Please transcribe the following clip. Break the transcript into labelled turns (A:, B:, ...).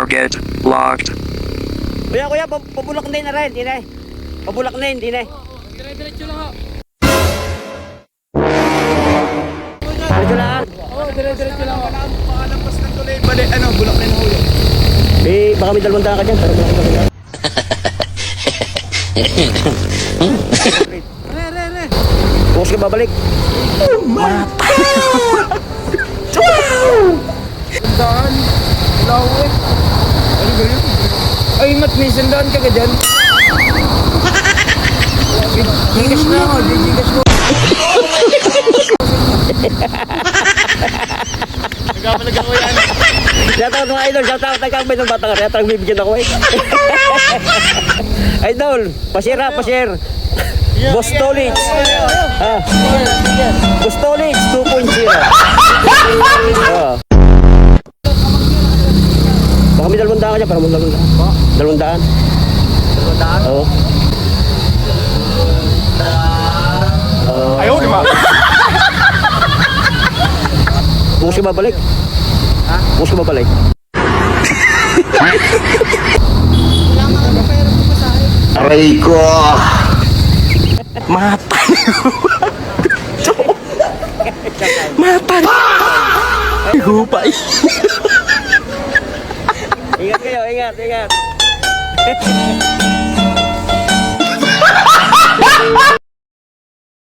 A: Target locked.
B: Kuya, pabulak na yun na rin, dinay. Pabulak na yun, dinay.
C: Dire-diretso lang ho.
B: Diretso lang.
C: Oo, dire-diretso lang ho.
D: Pakalampas ng tuloy, bali, bulak na yung hulog.
B: Baka may dalawang daan ka dyan, pero bulak na rin.
C: Re.
B: Bukas ka babalik.
C: Sandaan. Lawit. Ano ba yun? Ay, Mat, may sandaan ka ka dyan. Gigas na ako, gigas mo.
D: Nagkamalag ako yan.
B: Shoutout mga idol, shoutout. Nagkakabay ng batang kaya talagang bibigyan ako eh. Idol, pa-share. Boss Tolage. Boss Tolage 2.0. Baka may dalawang daan ka dyan, parang may dalawang daan. Dalawang daan? Oo.
D: Ayaw, di ba?
B: Bukas ka babalik? Bukas ka babalik?
A: Aray ko!
B: Mata! Hupay! Ingat kayo, ingat.